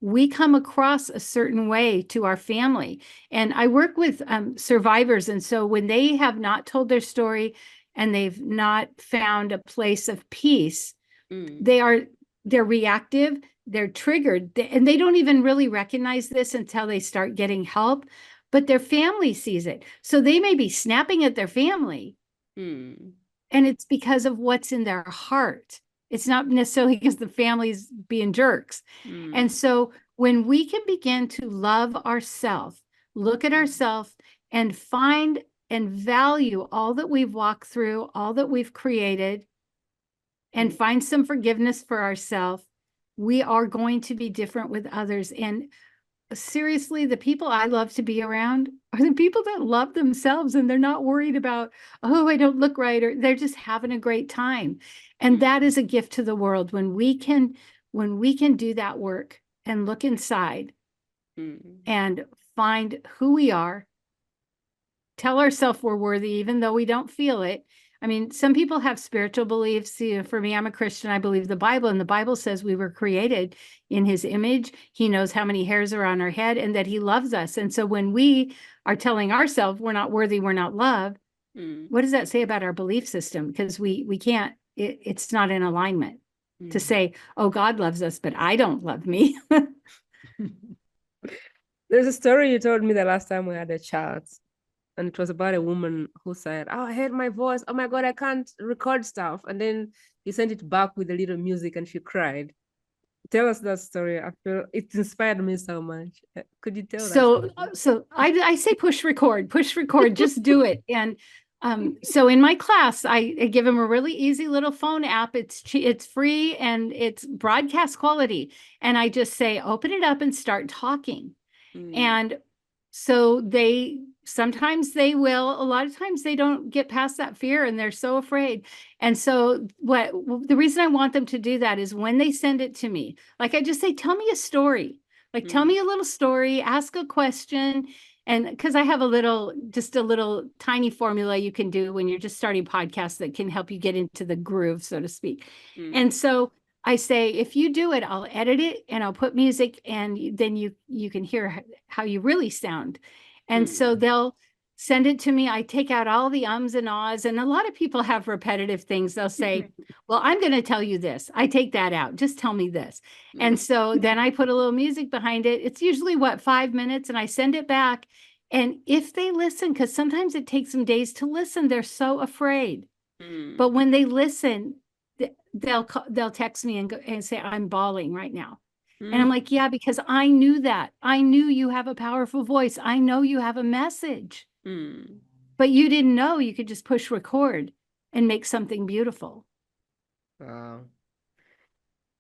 we come across a certain way to our family. And I work with survivors. And so when they have not told their story and they've not found a place of peace, they're reactive, they're triggered, and they don't even really recognize this until they start getting help, but their family sees it. So they may be snapping at their family, and it's because of what's in their heart. It's not necessarily because the family's being jerks. And so when we can begin to love ourselves, look at ourselves and find and value all that we've walked through, all that we've created, and find some forgiveness for ourselves, we are going to be different with others. And seriously, the people I love to be around are the people that love themselves and they're not worried about, oh, I don't look right, or they're just having a great time. And that is a gift to the world when we can do that work and look inside and find who we are, tell ourselves we're worthy, even though we don't feel it. I mean, some people have spiritual beliefs. For me, I'm a Christian. I believe the Bible, and the Bible says we were created in his image. He knows how many hairs are on our head and that he loves us. And so when we are telling ourselves we're not worthy, we're not loved, what does that say about our belief system? Because we can't, it's not in alignment to say, oh, God loves us, but I don't love me. There's a story you told me the last time we had a chat, and it was about a woman who said, oh, I heard my voice. Oh my God, I can't record stuff. And then you sent it back with a little music and she cried. Tell us that story. I feel it inspired me so much. Could you tell that story? So I say push record, just do it. And so in my class, I give them a really easy little phone app. It's free and it's broadcast quality. And I just say, open it up and start talking. And so sometimes they will, a lot of times they don't get past that fear and they're so afraid. And so the reason I want them to do that is when they send it to me, like I just say, tell me a story, like tell me a little story, ask a question. And because I have just a little tiny formula you can do when you're just starting podcasts that can help you get into the groove, so to speak. And so I say, if you do it, I'll edit it and I'll put music and then you can hear how you really sound. And so they'll send it to me. I take out all the ums and ahs. And a lot of people have repetitive things. They'll say, well, I'm going to tell you this. I take that out. Just tell me this. And so then I put a little music behind it. It's usually 5 minutes and I send it back. And if they listen, because sometimes it takes them days to listen, they're so afraid. But when they listen, they'll text me and say, I'm bawling right now. And I'm like, yeah, because I knew that. I knew you have a powerful voice. I know you have a message, but you didn't know you could just push record and make something beautiful. Wow.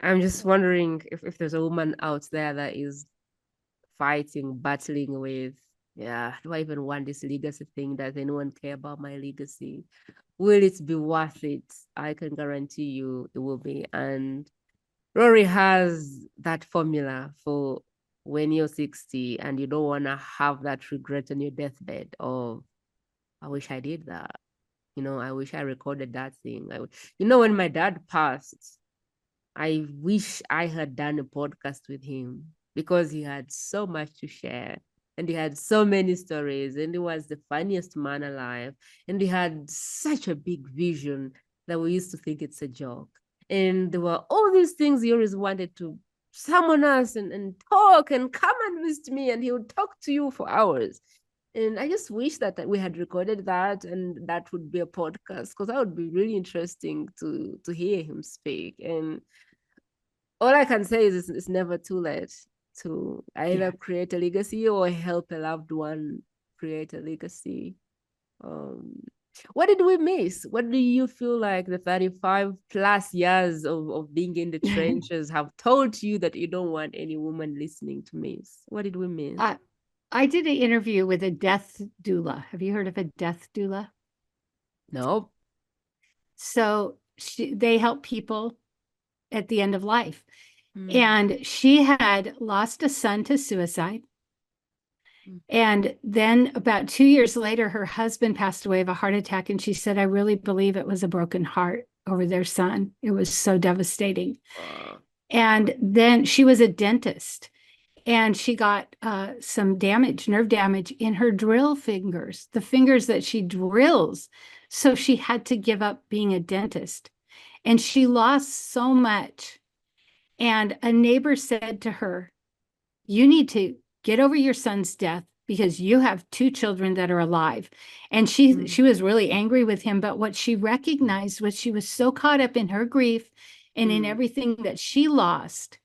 I'm just wondering if there's a woman out there that is fighting, battling with, yeah, do I even want this legacy thing? Does anyone care about my legacy? Will it be worth it? I can guarantee you it will be. And Laurie has that formula for when you're 60 and you don't want to have that regret on your deathbed of, I wish I did that. I wish I recorded that thing. When my dad passed, I wish I had done a podcast with him because he had so much to share and he had so many stories and he was the funniest man alive and he had such a big vision that we used to think it's a joke. And there were all these things he always wanted to summon us and talk and come and visit me and he would talk to you for hours. And I just wish that we had recorded that and that would be a podcast because that would be really interesting to hear him speak. And all I can say is it's never too late to either Yeah. create a legacy or help a loved one create a legacy. Um, what did we miss? What do you feel like the 35 plus years of being in the trenches have taught you that you don't want any woman listening to miss? What did we miss? I did an interview with a death doula. Have you heard of a death doula? No. So they help people at the end of life. Mm. And she had lost a son to suicide. Mm. And then about 2 years later, her husband passed away of a heart attack. And she said, I really believe it was a broken heart over their son. It was so devastating. And then she was a dentist and she got some damage, nerve damage in her drill fingers, the fingers that she drills. So she had to give up being a dentist. And she lost so much. And a neighbor said to her, you need to get over your son's death because you have two children that are alive. And she was really angry with him. But what she recognized was she was so caught up in her grief and in everything that she lost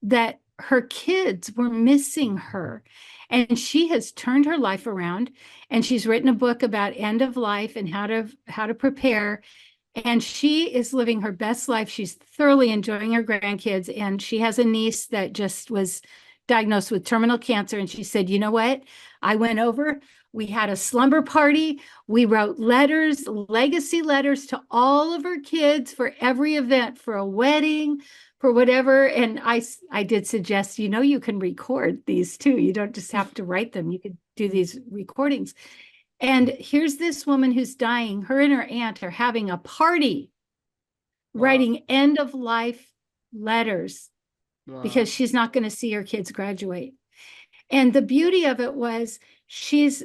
that her kids were missing her. And she has turned her life around and she's written a book about end of life and how to prepare. And she is living her best life. She's thoroughly enjoying her grandkids. And she has a niece that just was diagnosed with terminal cancer. And she said, you know what? I went over, we had a slumber party. We wrote letters, legacy letters to all of her kids for every event, for a wedding, for whatever. And I did suggest, you can record these too. You don't just have to write them. You could do these recordings. And here's this woman who's dying. Her and her aunt are having a party, writing end of life letters because she's not going to see her kids graduate. And the beauty of it was she's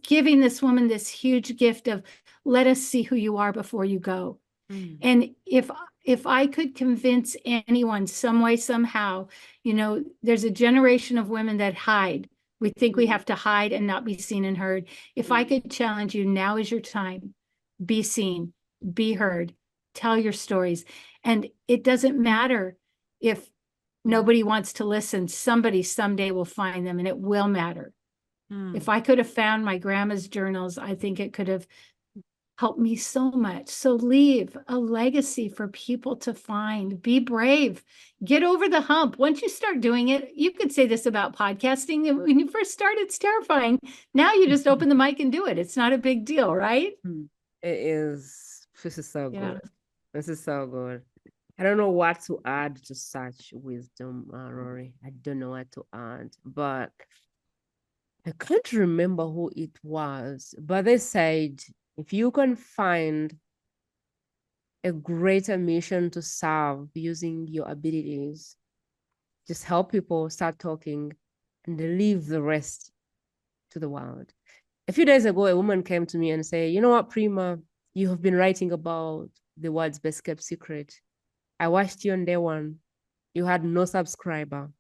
giving this woman this huge gift of let us see who you are before you go. And if I could convince anyone some way, somehow, there's a generation of women that hide. We think we have to hide and not be seen and heard. If I could challenge you, now is your time. Be seen, be heard, tell your stories. And it doesn't matter if nobody wants to listen. Somebody someday will find them and it will matter. If I could have found my grandma's journals, I think it could have helped me so much. So leave a legacy for people to find. Be brave. Get over the hump. Once you start doing it, you could say this about podcasting. When you first start, it's terrifying. Now you just open the mic and do it. It's not a big deal, right? It is. This is so Yeah. good. This is so good. I don't know what to add to such wisdom, Rory. I don't know what to add, but I can't remember who it was. But they said if you can find a greater mission to serve using your abilities, just help people, start talking, and leave the rest to the world. A few days ago, a woman came to me and said, you know what, Prima, you have been writing about the world's best kept secret. I watched you on day one. You had no subscriber.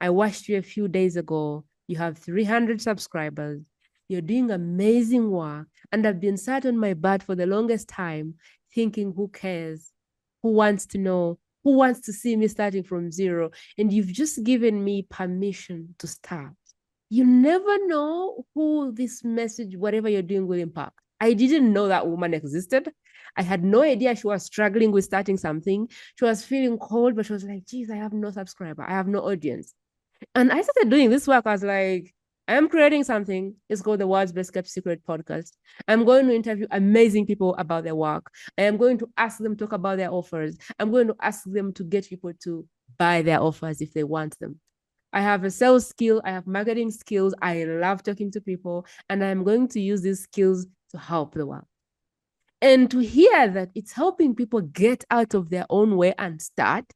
I watched you a few days ago. You have 300 subscribers. You're doing amazing work. And I've been sat on my butt for the longest time thinking, who cares? Who wants to know? Who wants to see me starting from zero? And you've just given me permission to start. You never know who this message, whatever you're doing, will impact. I didn't know that woman existed. I had no idea she was struggling with starting something. She was feeling cold, but she was like, geez, I have no subscriber. I have no audience. And I started doing this work. I was like, I am creating something. It's called the World's Best Kept Secret podcast. I'm going to interview amazing people about their work. I am going to ask them to talk about their offers. I'm going to ask them to get people to buy their offers if they want them. I have a sales skill. I have marketing skills. I love talking to people. And I'm going to use these skills to help the world. And to hear that it's helping people get out of their own way and start.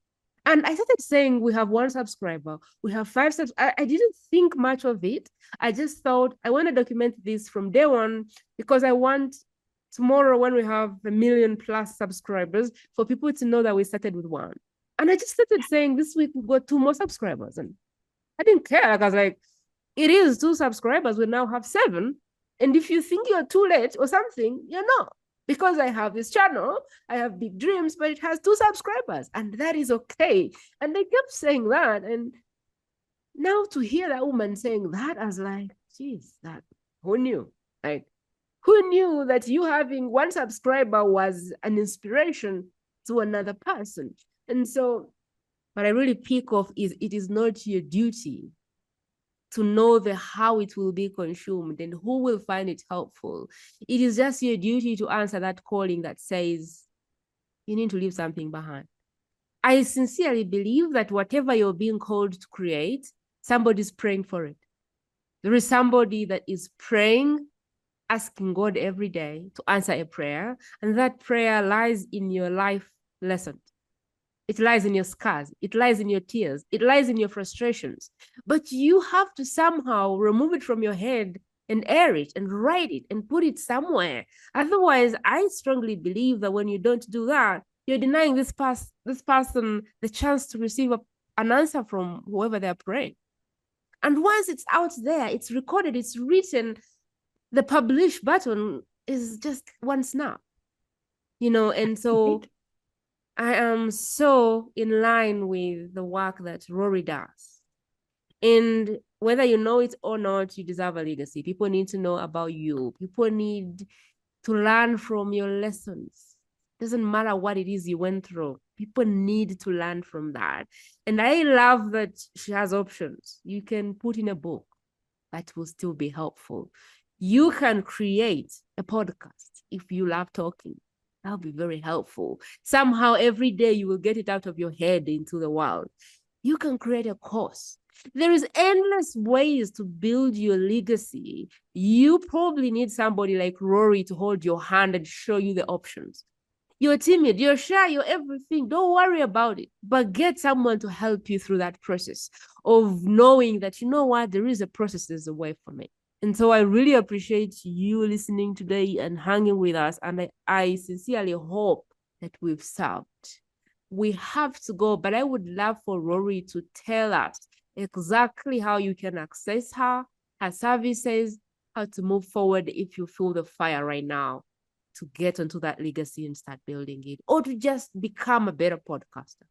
And I started saying we have one subscriber, we have five subs. I didn't think much of it. I just thought I want to document this from day one because I want tomorrow when we have 1 million plus subscribers for people to know that we started with one. And I just started saying this week we got 2 more subscribers. And I didn't care. Like, I was like, it is 2 subscribers. We now have 7. And if you think you're too late or something, you're not. Because I have this channel, I have big dreams, but it has 2 subscribers, and that is okay. And they kept saying that. And now to hear that woman saying that, I was like, geez, that who knew? Like, who knew that you having 1 subscriber was an inspiration to another person? And so what I really pick off is it is not your duty to know how it will be consumed and who will find it helpful. It is just your duty to answer that calling that says you need to leave something behind. I sincerely believe that whatever you're being called to create, somebody's praying for it. There is somebody that is praying, asking God every day to answer a prayer, and that prayer lies in your life lesson. It lies in your scars. It lies in your tears. It lies in your frustrations. But you have to somehow remove it from your head and air it and write it and put it somewhere. Otherwise, I strongly believe that when you don't do that, you're denying this person the chance to receive an answer from whoever they're praying. And once it's out there, it's recorded, it's written, the publish button is just one snap, and so I am so in line with the work that Laurie does. And whether you know it or not, you deserve a legacy. People need to know about you. People need to learn from your lessons. Doesn't matter what it is you went through. People need to learn from that. And I love that she has options. You can put in a book that will still be helpful. You can create a podcast if you love talking. That'll be very helpful. Somehow every day you will get it out of your head into the world. You can create a course. There is endless ways to build your legacy. You probably need somebody like Laurie to hold your hand and show you the options. You're timid, you're shy, you're everything. Don't worry about it, but get someone to help you through that process of knowing that, there is a process, there's a way for me. And so I really appreciate you listening today and hanging with us. And I sincerely hope that we've served. We have to go, but I would love for Laurie to tell us exactly how you can access her services, how to move forward if you feel the fire right now to get onto that legacy and start building it, or to just become a better podcaster,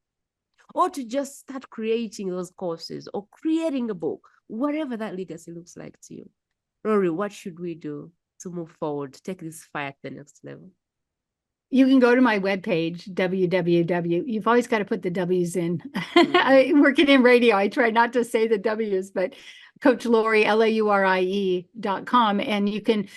or to just start creating those courses or creating a book, whatever that legacy looks like to you. Laurie, what should we do to move forward, to take this fire to the next level? You can go to my webpage, www. You've always got to put the W's in. I'm working in radio. I try not to say the W's, but Coach Laurie, LAURIE.com. And you can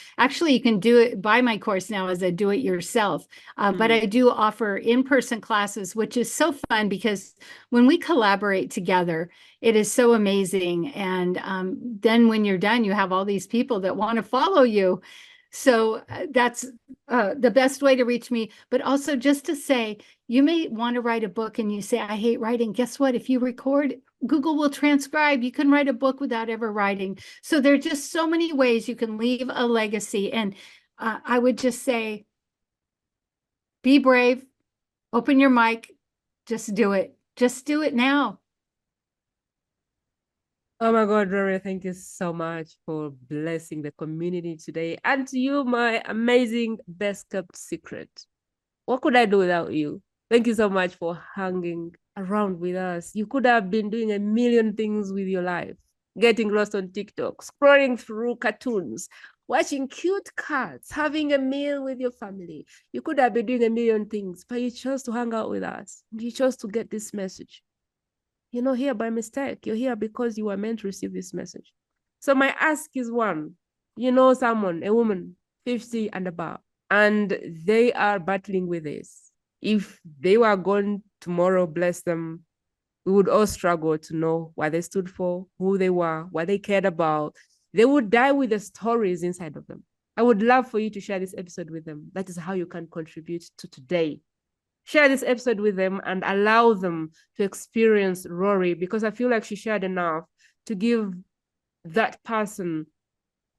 do it, buy my course now as a do-it-yourself. But I do offer in-person classes, which is so fun because when we collaborate together, it is so amazing. And then when you're done, you have all these people that want to follow you. So that's the best way to reach me. But also just to say, you may want to write a book and you say, I hate writing. Guess what? If you record, Google will transcribe. You can write a book without ever writing. So there are just so many ways you can leave a legacy. And I would just say, be brave, open your mic, just do it. Just do it now. Oh my God, Laurie, thank you so much for blessing the community today. And to you, my amazing best kept secret. What could I do without you? Thank you so much for hanging around with us. You could have been doing a million things with your life, getting lost on TikTok, scrolling through cartoons, watching cute cats, having a meal with your family. You could have been doing a million things, but you chose to hang out with us. You chose to get this message. You're not here by mistake. You're here because you were meant to receive this message. So my ask is one, someone, a woman, 50 and above, and they are battling with this. If they were gone tomorrow, bless them, we would all struggle to know what they stood for, who they were, what they cared about. They would die with the stories inside of them. I would love for you to share this episode with them. That is how you can contribute to today. Share this episode with them and allow them to experience Laurie, because I feel like she shared enough to give that person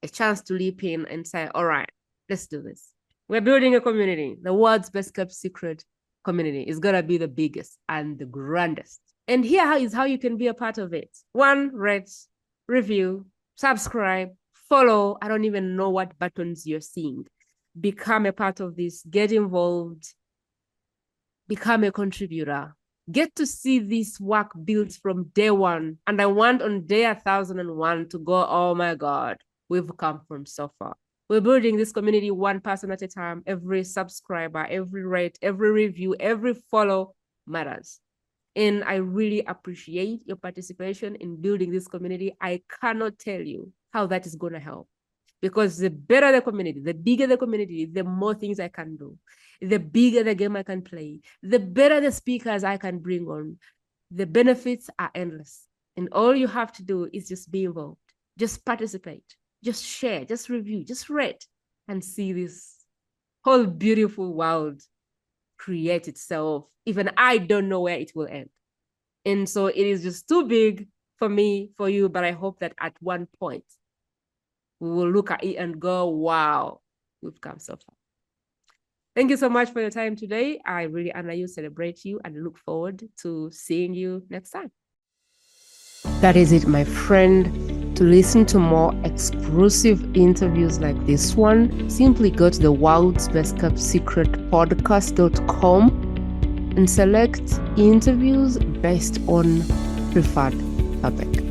a chance to leap in and say, all right, let's do this. We're building a community. The world's best kept secret community is going to be the biggest and the grandest. And here is how you can be a part of it. 1, rate, review, subscribe, follow. I don't even know what buttons you're seeing. become a part of this, get involved, become a contributor, get to see this work built from day one. And I want on day 1001 to go, oh my God, we've come from so far. We're building this community one person at a time. Every subscriber, every rate, every review, every follow matters. And I really appreciate your participation in building this community. I cannot tell you how that is going to help. Because the better the community, the bigger the community, the more things I can do, the bigger the game I can play, the better the speakers I can bring on. The benefits are endless. And all you have to do is just be involved, just participate, just share, just review, just rate, and see this whole beautiful world create itself. Even I don't know where it will end. And so it is just too big for me, for you, but I hope that at one point, we will look at it and go, wow, we've come so far. Thank you so much for your time today. I really honor you, celebrate you, and look forward to seeing you next time. That is it, my friend. To listen to more exclusive interviews like this one, simply go to the World's Best Kept Secret podcast.com and select interviews based on preferred topic.